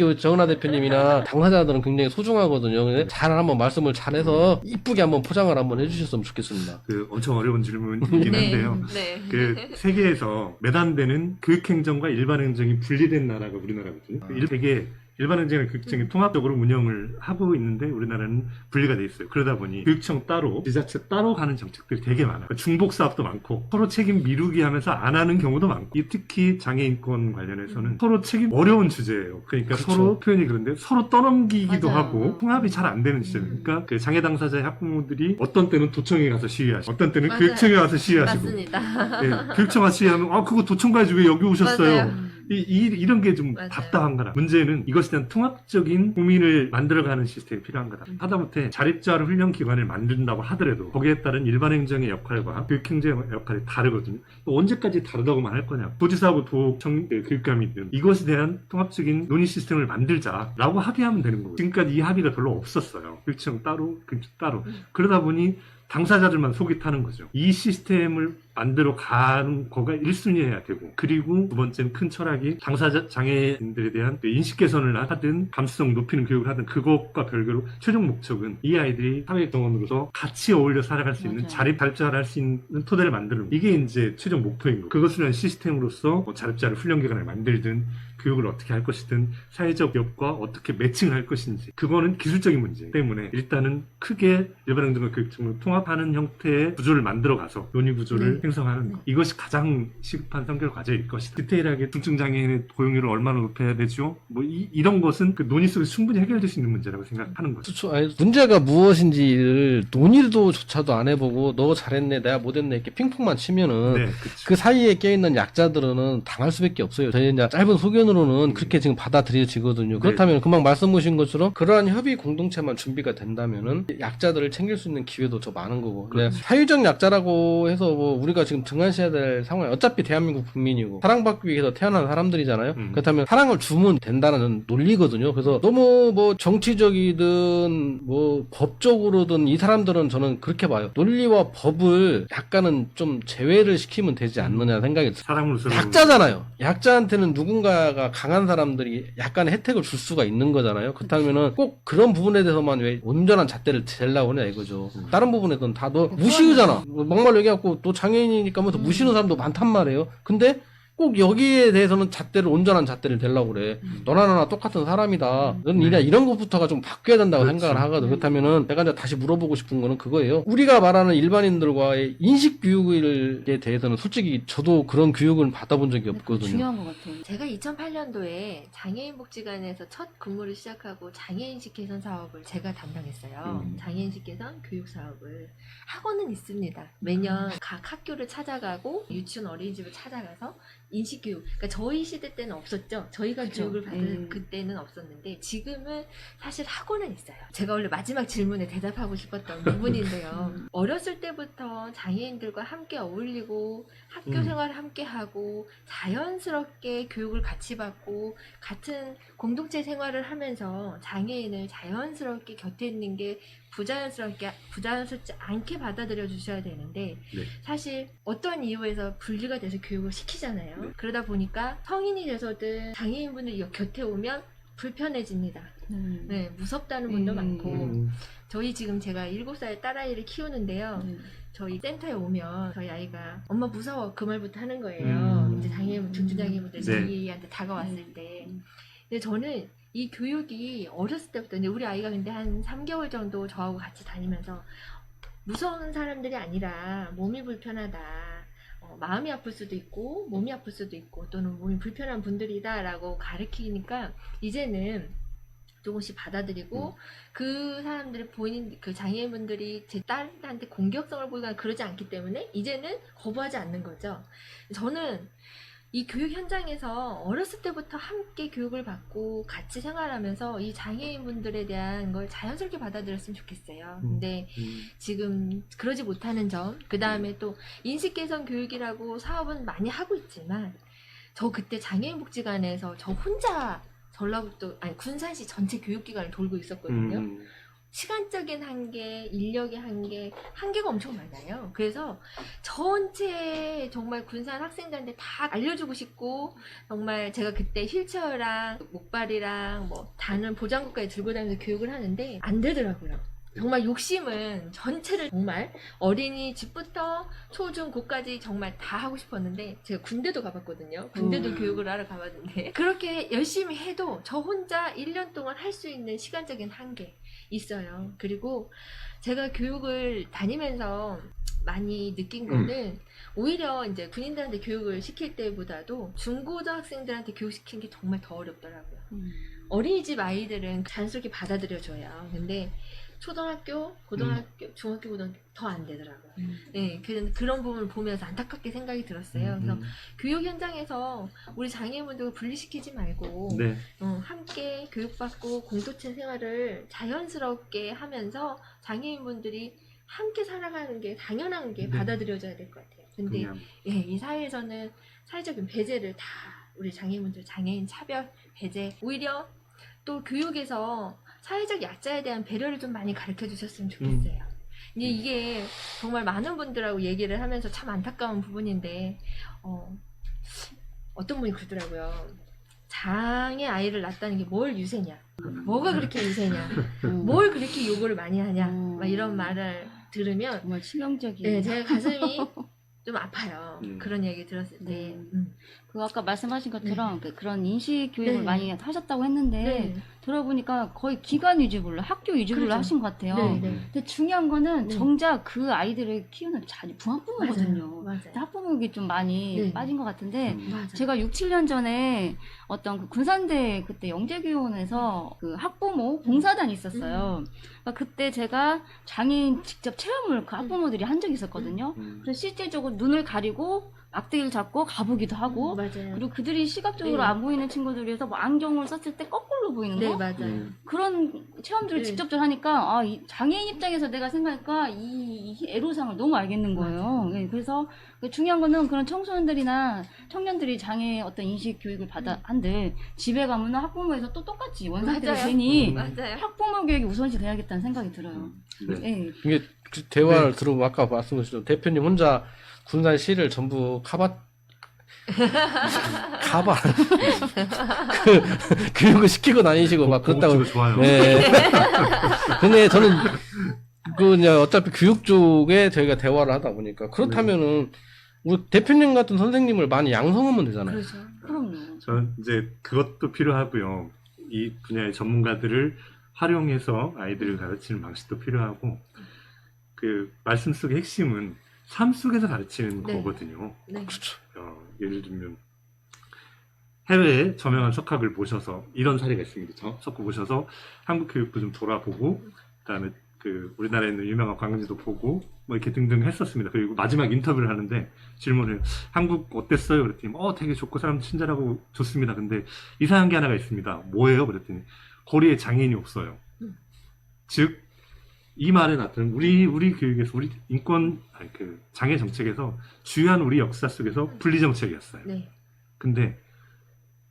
그 정은하 대표님이나 당사자들은 굉장히 소중하거든요. 근데 잘 한번 말씀을 잘해서 이쁘게 한번 포장을 한번 해주셨으면 좋겠습니다. 그 엄청 어려운 질문이긴 한데요. 네. 그 세계에서 매단되는 교육행정과 일반행정이 분리된 나라가 우리나라거든요. 세계 일반행정과 교육청이 통합적으로 운영을 하고 있는데 우리나라는 분리가 돼 있어요. 그러다 보니 교육청 따로, 지자체 따로 가는 정책들이 되게 많아요. 중복 사업도 많고 서로 책임 미루기 하면서 안 하는 경우도 많고 특히 장애인권 관련해서는 서로 책임 어려운 주제예요. 그러니까 그렇죠. 서로 표현이 그런데 서로 떠넘기기도 맞아요. 하고 통합이 잘 안 되는 시점. 그러니까 그 장애 당사자의 학부모들이 어떤 때는 도청에 가서 시위하시고 어떤 때는 맞아요. 교육청에 가서 시위하시고 맞습니다. 예, 교육청 가서 시위하면 그거 도청 가야지 왜 여기 오셨어요? 맞아요. 이런 게 좀 맞아요. 답답한 거다. 문제는 이것에 대한 통합적인 국민을 만들어가는 시스템이 필요한 거다. 하다못해 자립자활 훈련기관을 만든다고 하더라도 거기에 따른 일반행정의 역할과 교육행정의 역할이 다르거든요. 또 언제까지 다르다고만 할 거냐. 도지사하고 도청 교육감이든 이것에 대한 통합적인 논의 시스템을 만들자라고 합의하면 되는 거고요. 지금까지 이 합의가 별로 없었어요. 교육청 따로, 교육청 따로. 그러다 보니 당사자들만 속이 타는 거죠. 이 시스템을 만들어 가는 거가 1순위여야 되고, 그리고 두 번째는 큰 철학이 당사자 장애인들에 대한 인식 개선을 하든 감수성 높이는 교육을 하든 그것과 별개로 최종 목적은 이 아이들이 사회 경험으로서 같이 어울려 살아갈 수 있는 맞아요. 자립자활 할 수 있는 토대를 만드는 거. 이게 이제 최종 목표인 거고, 그것을 위한 시스템으로서 자립자활 훈련기관을 만들든 교육을 어떻게 할 것이든 사회적 기업과 어떻게 매칭할 것인지, 그거는 기술적인 문제 때문에 일단은 크게 일반행정과 교육청을 통합하는 형태의 구조를 만들어가서 논의 구조를 형성하는 것. 이것이 가장 시급한 선결 과제일 것이다. 디테일하게 중증장애인의 고용률을 얼마나 높여야 되죠? 뭐 이런 것은 그 논의 속에서 충분히 해결될 수 있는 문제라고 생각하는 거죠. 그렇죠. 아니, 문제가 무엇인지를 논의도조차도 안 해보고 너 잘했네 내가 못했네 이렇게 핑퐁만 치면은 네, 그렇죠. 그 사이에 껴있는 약자들은 당할 수밖에 없어요. 저희 이제 짧은 소견으로는 그렇게 지금 받아들여지거든요. 그렇다면 금방 말씀 주신 것처럼 그러한 협의 공동체만 준비가 된다면은 약자들을 챙길 수 있는 기회도 더 많은 거고. 근데 사회적 약자라고 해서 뭐 우리가 지금 등한시해야 될 상황이 어차피 대한민국 국민이고 사랑받기 위해서 태어난 사람들이잖아요. 그렇다면 사랑을 주면 된다는 논리거든요. 그래서 너무 뭐 정치적이든 뭐 법적으로든 이 사람들은 저는 그렇게 봐요. 논리와 법을 약간은 좀 제외를 시키면 되지 않느냐 생각이 들어요. 사람으로서 약자잖아요. 약자한테는 누군가가 강한 사람들이 약간의 혜택을 줄 수가 있는 거잖아요. 그렇다면은 꼭 그런 부분에 대해서만 왜 온전한 잣대를 대려고 하냐 이거죠. 다른 부분에서는 다 너 무시하잖아. 막말로 얘기하고 또 장애인이니까 뭐 무시하는 사람도 많단 말이에요. 근데 꼭 여기에 대해서는 잣대를 온전한 잣대를 대려고 그래. 너나 나나 똑같은 사람이다. 넌 이냐 이런 것부터가 좀 바뀌어야 된다고 그렇죠. 생각을 하거든. 그렇다면은 내가 이제 다시 물어보고 싶은 거는 그거예요. 우리가 말하는 일반인들과의 인식 교육에 대해서는 솔직히 저도 그런 교육을 받아본 적이 없거든요. 중요한 것 같아요. 제가 2008년도에 장애인복지관에서 첫 근무를 시작하고 장애인식 개선 사업을 제가 담당했어요. 장애인식 개선 교육 사업을. 학원은 있습니다. 매년 각 학교를 찾아가고 유치원 어린이집을 찾아가서 인식교육. 그러니까 저희 시대 때는 없었죠. 저희가 그쵸. 교육을 받은 그때는 없었는데 지금은 사실 학원은 있어요. 제가 원래 마지막 질문에 대답하고 싶었던 부분인데요. 어렸을 때부터 장애인들과 함께 어울리고 학교 생활을 함께 하고 자연스럽게 교육을 같이 받고 같은 공동체 생활을 하면서 장애인을 자연스럽게 곁에 있는 게 부자연스럽지 않게 받아들여 주셔야 되는데 네. 사실 어떤 이유에서 분리가 돼서 교육을 시키잖아요. 그러다 보니까 성인이 돼서든 장애인분들이 곁에 오면 불편해집니다. 네, 무섭다는 분도 많고 저희 지금 제가 7살 딸아이를 키우는데요. 저희 센터에 오면 저희 아이가 엄마 무서워 그 말부터 하는 거예요. 이제 장애인, 중증장애인분들 저희한테 다가왔을 때. 근데 저는 이 교육이 어렸을 때부터 이제 우리 아이가 근데 한 3개월 정도 저하고 같이 다니면서 무서운 사람들이 아니라 몸이 불편하다. 마음이 아플 수도 있고 몸이 아플 수도 있고 또는 몸이 불편한 분들이다라고 가르치니까 이제는 조금씩 받아들이고 그 사람들이 본인 그 장애인분들이 제 딸한테 공격성을 보이거나 그러지 않기 때문에 이제는 거부하지 않는 거죠. 저는 이 교육 현장에서 어렸을 때부터 함께 교육을 받고 같이 생활하면서 이 장애인분들에 대한 걸 자연스럽게 받아들였으면 좋겠어요. 근데 지금 그러지 못하는 점, 그 다음에 또 인식개선 교육이라고 사업은 많이 하고 있지만 저 그때 장애인복지관에서 저 혼자 전라북도 아니 군산시 전체 교육기관을 돌고 있었거든요. 시간적인 한계, 인력의 한계, 한계가 엄청 많아요. 그래서 전체 정말 군산 학생들한테 다 알려주고 싶고, 정말 제가 그때 휠체어랑 목발이랑 뭐 다른 보장구까지 들고 다니면서 교육을 하는데 안 되더라고요. 정말 욕심은 전체를 정말 어린이집부터 초, 중, 고까지 정말 다 하고 싶었는데 제가 군대도 가봤거든요. 군대도 교육을 하러 가봤는데 그렇게 열심히 해도 저 혼자 1년 동안 할 수 있는 시간적인 한계 있어요. 그리고 제가 교육을 다니면서 많이 느낀 거는 오히려 이제 군인들한테 교육을 시킬 때보다도 중고등학생들한테 교육시키는 게 정말 더 어렵더라고요. 어린이집 아이들은 자연스럽게 받아들여줘요. 근데 초등학교, 고등학교, 중학교, 고등학교 더 안 되더라고요. 네, 그런 부분을 보면서 안타깝게 생각이 들었어요. 그래서 교육 현장에서 우리 장애인분들을 분리시키지 말고 네. 함께 교육받고 공동체 생활을 자연스럽게 하면서 장애인분들이 함께 살아가는 게 당연한 게 네. 받아들여져야 될 것 같아요. 근데 그냥, 예, 이 사회에서는 사회적인 배제를 다 우리 장애인분들 장애인 차별 배제 오히려 또 교육에서 사회적 약자에 대한 배려를 좀 많이 가르쳐 주셨으면 좋겠어요. 이제 이게 정말 많은 분들하고 얘기를 하면서 참 안타까운 부분인데 어떤 분이 그러더라고요. 장애 아이를 낳았다는 게 뭘 유세냐? 뭐가 그렇게 유세냐? 뭘 그렇게 요구를 많이 하냐? 막 이런 말을 들으면 정말 치명적인. 네, 제가 가슴이 좀 아파요. 그런 얘기 들었을 때. 그 아까 말씀하신 것처럼 그런 인식 교육을 네. 많이 하셨다고 했는데 네. 들어보니까 거의 기관 위주로 학교 위주로 그렇죠. 하신 것 같아요. 네, 네. 근데 중요한 거는 네. 정작 그 아이들을 키우는 중학부모거든요. 맞아요. 학부모에게 좀 많이 네. 빠진 것 같은데 맞아요. 제가 6, 7년 전에 어떤 그 군산대 그때 영재교원에서 그 학부모 봉사단이 있었어요. 그러니까 그때 제가 장애인 직접 체험을 그 학부모들이 한 적이 있었거든요. 그래서 실질적으로 눈을 가리고 막대기를 잡고 가보기도 하고 맞아요. 그리고 그들이 시각적으로 네. 안 보이는 친구들이어서 뭐 안경을 썼을 때 거꾸로 보이는 네, 거 맞아요. 그런 체험들을 네. 직접적으로 하니까 이 장애인 입장에서 내가 생각하니까 이 애로사항을 너무 알겠는 거예요. 네, 그래서 중요한 거는 그런 청소년들이나 청년들이 장애 어떤 인식 교육을 받아 한들 집에 가면 학부모에서 또 똑같이 원상태로 맞아요. 괜히 맞아요. 학부모 교육이 우선시 돼야겠다는 생각이 들어요. 네. 네. 이게 그 대화를 들어보면 아까 말씀하셨죠. 대표님 혼자 군산시를 전부 교육을 시키고 다니시고 막 그렇다고. 고급지고 좋아요. 네. 근데 저는 이제 어차피 교육 쪽에 저희가 대화를 하다 보니까 그렇다면은 우리 대표님 같은 선생님을 많이 양성하면 되잖아요. 그렇죠. 그럼요. 저는 이제 그것도 필요하고요. 이 분야의 전문가들을 활용해서 아이들을 가르치는 방식도 필요하고, 그 말씀 속의 핵심은 삶 속에서 가르치는 네. 거거든요. 네. 그렇죠. 예를 들면 해외에 저명한 석학을 모셔서 이런 사례가 있습니다. 석학 모셔서 한국 교육도 좀 돌아보고, 그다음에 그 우리나라에 있는 유명한 관광지도 보고 뭐 이렇게 등등 했었습니다. 그리고 마지막 인터뷰를 하는데 질문을 한국 어땠어요? 그랬더니 되게 좋고 사람들 친절하고 좋습니다. 근데 이상한 게 하나가 있습니다. 뭐예요? 그랬더니 거리에 장애인이 없어요. 즉 이 말에 나타나는 우리 교육에서 우리 그 장애 정책에서 주요한 우리 역사 속에서 분리 정책이었어요. 네. 근데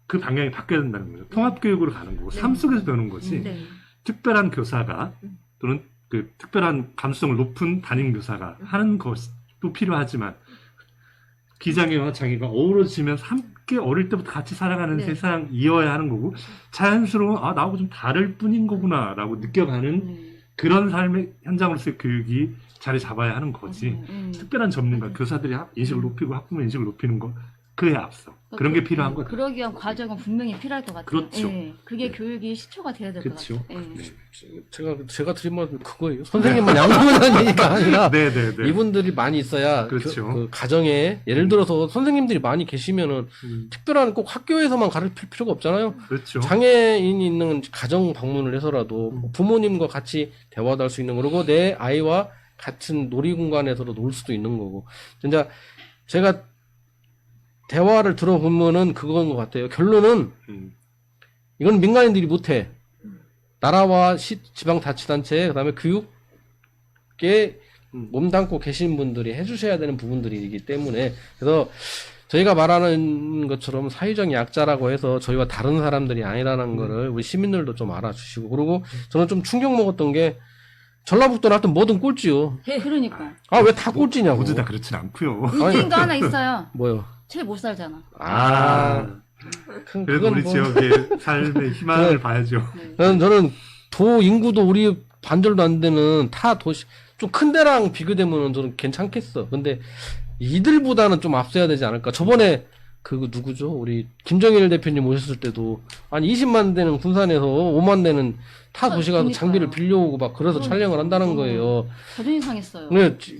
그 방향이 바뀌어야 된다는 거죠. 통합 교육으로 가는 거고 네. 삶 속에서 배우는 거지. 네. 특별한 교사가 또는 그 특별한 감수성을 높은 담임 교사가 하는 것도 필요하지만 기장애와 장애가 어우러지면서 함께 어릴 때부터 같이 살아가는 네. 세상이어야 하는 거고 자연스러운 나하고 좀 다를 뿐인 거구나라고 느껴가는 그런 삶의 현장으로서의 교육이 자리 잡아야 하는 거지. 특별한 전문가 교사들이 인식을 높이고 학부모 인식을 높이는 거 그에 앞서 그런 게 필요한 거죠. 그러기 위한 과정은 분명히 필요할 것 같아요. 그렇죠. 예, 그게 교육이 시초가 돼야 될 것 그렇죠. 같아요. 예. 네. 제가 드린 말은 그거예요. 선생님만 양성하는 얘기가 아니라 네네네. 이분들이 많이 있어야 그렇죠. 그 가정에 예를 들어서 선생님들이 많이 계시면은 특별한 꼭 학교에서만 가르칠 필요가 없잖아요. 그렇죠. 장애인이 있는 가정 방문을 해서라도 부모님과 같이 대화도 할 수 있는 거고 내 아이와 같은 놀이공간에서도 놀 수도 있는 거고 진짜 제가 대화를 들어보면은 그건 것 같아요. 결론은 이건 민간인들이 못해. 나라와 지방자치단체 그다음에 교육에 몸담고 계신 분들이 해주셔야 되는 부분들이기 때문에 그래서 저희가 말하는 것처럼 사회적 약자라고 해서 저희와 다른 사람들이 아니라는 거를 우리 시민들도 좀 알아주시고, 그리고 저는 좀 충격 먹었던 게 전라북도는 하여튼 뭐든 꼴찌요. 그러니까. 아, 왜 다 꼴찌냐고. 모두 다 그렇진 않고요. 인생도 하나 있어요. 뭐요? 제일 못 살잖아. 그래도 그래도 우리 지역의 삶의 희망을 봐야죠. 저는 도 인구도 우리 반절도 안 되는 타 도시, 좀 큰 데랑 비교되면 저는 괜찮겠어. 근데 이들보다는 좀 앞서야 되지 않을까. 저번에 그 누구죠? 우리 김정일 대표님 오셨을 때도 아니 20만 대는 군산에서 5만 대는 타 도시 가서 그러니까요. 장비를 빌려오고 막 그래서 촬영을 한다는 거예요. 자존심 상했어요.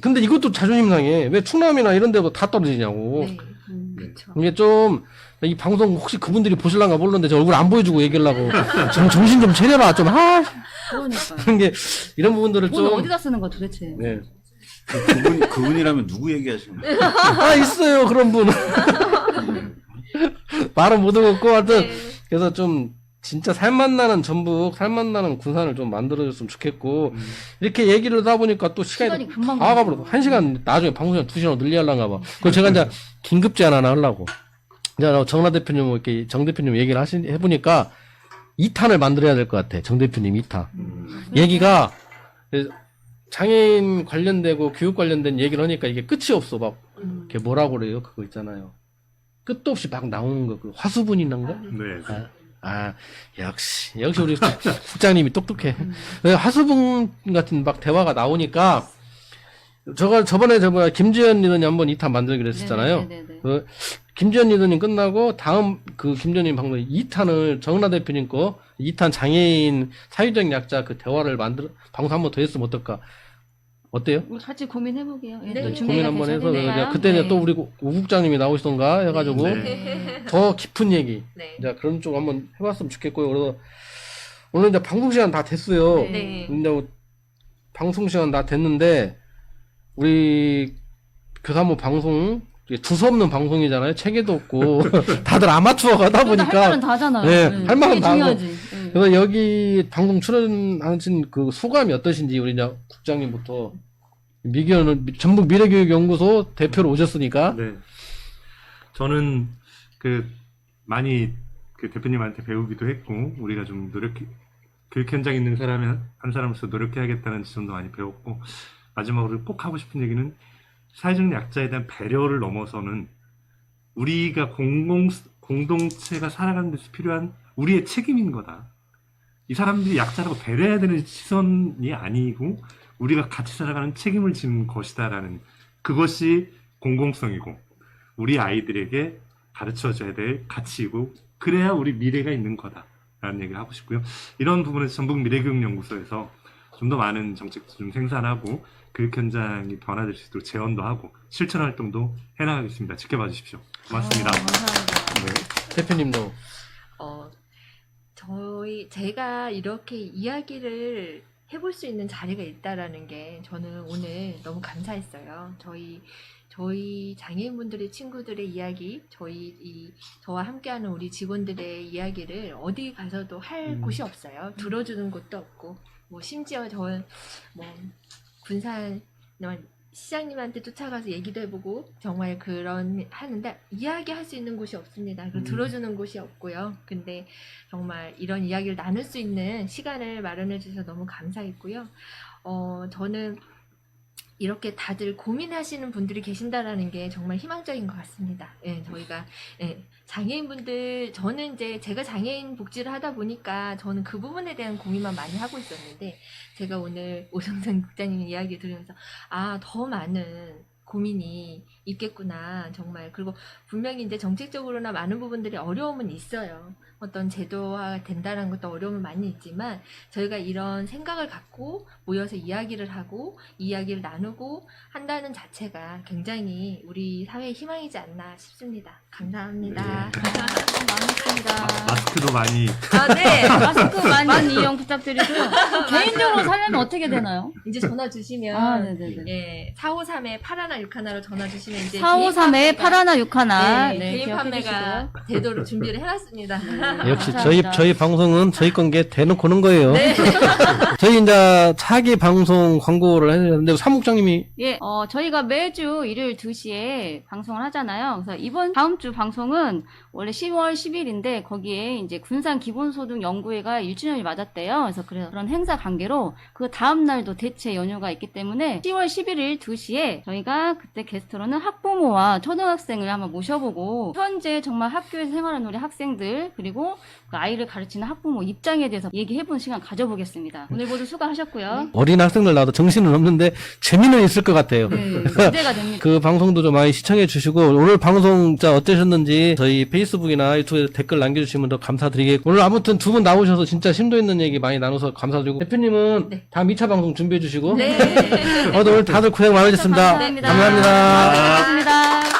근데 이것도 자존심 상해. 왜 충남이나 이런 데보다 다 떨어지냐고. 네. 그렇죠. 이게 좀, 이 방송 혹시 그분들이 보실란가 모르는데 저 얼굴 안 보여주고 얘기하려고. 정신 좀 차려라. 좀, 그러니까. 그런 게, 이런 부분들을 오늘 좀. 어디다 쓰는 거야 도대체? 네. 그분이라면 누구 얘기하시는 거예요? 있어요. 그런 분. 말은 못 하겠고, 하여튼. 네. 그래서 좀, 진짜 살맛나는 전북, 살맛나는 군산을 좀 만들어줬으면 좋겠고, 이렇게 얘기를 하다 보니까 또 시간이 시간이 금방 다 가죠. 가버려. 1시간, 나중에 방송 2시간 늘리려는가 봐. 그래서 제가 이제 긴급 제안 하나 하려고. 이제 정라 대표님, 이렇게 정 대표님 얘기를 해보니까 2탄을 만들어야 될 것 같아. 정 대표님 2탄. 얘기가 장애인 관련되고 교육 관련된 얘기를 하니까 이게 끝이 없어. 막, 이렇게 뭐라고 그래요? 그거 있잖아요. 끝도 없이 막 나오는 거. 그 화수분이란가? 네. 역시 우리 국장님이 똑똑해. 하수분 같은 막 대화가 나오니까 저번에 김지연 리더님 한번 2탄 만들기로 했었잖아요. 네네네. 김지연 리더님 끝나고 다음 그 김지연님 방송 2탄을 정라 대표님 거 2탄 장애인 사회적 약자 그 대화를 방송 한번 더 했으면 어떨까? 어때요? 우리 같이 고민해보게요. 예, 네, 또 고민 준비가 한번 해서 되셨으니까요. 그때 네. 또 우리 오 국장님이 나오시던가 해가지고 네. 더 깊은 얘기 네. 이제 그런 쪽 한번 해봤으면 좋겠고요. 그래서 오늘 이제 방송 시간 다 됐어요. 네. 근데 방송 시간 다 됐는데 우리 교사모 방송 두서없는 방송이잖아요. 체계도 없고 다들 아마추어가 하다 그래도 할 보니까 말은 다 하잖아요. 네, 할 말은 그게 다 하고. 중요하지. 네. 그래서 여기 방송 출연하신 그 소감이 어떠신지 우리 이제 국장님부터 전북 미래교육연구소 대표로 오셨으니까 네. 저는 많이 대표님한테 배우기도 했고, 우리가 좀 교육 현장에 있는 한 사람으로서 노력해야겠다는 지점도 많이 배웠고, 마지막으로 꼭 하고 싶은 얘기는 사회적 약자에 대한 배려를 넘어서는 우리가 공동체가 살아가는 데서 필요한 우리의 책임인 거다. 이 사람들이 약자라고 배려해야 되는 시선이 아니고 우리가 같이 살아가는 책임을 지는 것이다라는, 그것이 공공성이고 우리 아이들에게 가르쳐줘야 될 가치이고, 그래야 우리 미래가 있는 거다라는 얘기를 하고 싶고요. 이런 부분에서 전북 미래교육연구소에서 좀 더 많은 정책도 좀 생산하고 교육 현장이 변화될 수 있도록 제언도 하고 실천 활동도 해나가겠습니다. 지켜봐 주십시오. 고맙습니다. 감사합니다. 네. 대표님도 제가 이렇게 이야기를 해볼 수 있는 자리가 있다라는 게 저는 오늘 너무 감사했어요. 저희 장애인분들의 친구들의 이야기, 저와 함께하는 우리 직원들의 이야기를 어디 가서도 할 곳이 없어요. 들어주는 곳도 없고, 심지어 저는 군산 시장님한테 쫓아가서 얘기도 해보고 정말 하는데 이야기할 수 있는 곳이 없습니다. 그리고 들어주는 곳이 없고요. 근데 정말 이런 이야기를 나눌 수 있는 시간을 마련해 주셔서 너무 감사했고요. 저는 이렇게 다들 고민하시는 분들이 계신다라는 게 정말 희망적인 것 같습니다. 예, 저희가 장애인분들, 저는 이제 제가 장애인 복지를 하다 보니까 저는 그 부분에 대한 고민만 많이 하고 있었는데, 제가 오늘 오정선 국장님 이야기 들으면서 더 많은 고민이 있겠구나, 정말. 그리고 분명히 이제 정책적으로나 많은 부분들이 어려움은 있어요. 어떤 제도화가 된다는 것도 어려움은 많이 있지만, 저희가 이런 생각을 갖고 모여서 이야기를 하고 이야기를 나누고 한다는 자체가 굉장히 우리 사회의 희망이지 않나 싶습니다. 감사합니다. 네. 많습니다. 마스크도 많이. 네. 마스크 많이 이용 부탁드리고요. 개인적으로 사려면 어떻게 되나요? 이제 전화 주시면 네네네. 453에 81 파라나 6하나로 전화 주시면 이제 453에 파라나 6하나. 네, 네, 개인 기억해 판매가 주시고요. 되도록 준비를 해놨습니다. 역시 감사합니다. 저희 방송은 저희 건 게 대놓고 는 거예요. 네. 저희 이제 차기 방송 광고를 해야 되는데 사무국장님이 예, 저희가 매주 일요일 2시에 방송을 하잖아요. 그래서 다음 주 방송은 원래 10월 10일인데 거기에 이제 군산 기본소득 연구회가 1주년이 맞았대요. 그래서 그런 행사 관계로 그 다음 날도 대체 연휴가 있기 때문에 10월 11일 2시에 저희가 그때 게스트로는 학부모와 초등학생을 한번 모셔보고 현재 정말 학교에서 생활하는 우리 학생들 그리고 그 아이를 가르치는 학부모 입장에 대해서 얘기해보는 시간 가져보겠습니다. 오늘 모두 수고하셨고요. 어린 학생들 나와도 정신은 없는데 재미는 있을 것 같아요. 네, 기대가 됩니다. 그 방송도 좀 많이 시청해 주시고 오늘 방송 진짜 어떠셨는지 저희 페이스북이나 유튜브에 댓글 남겨주시면 더 감사드리겠고 오늘 아무튼 두 분 나오셔서 진짜 심도 있는 얘기 많이 나눠서 감사드리고 대표님은 네. 다음 2차 방송 준비해 주시고 네. 오늘 다들 고생 많으셨습니다. 감사합니다. 감사합니다. 감사합니다.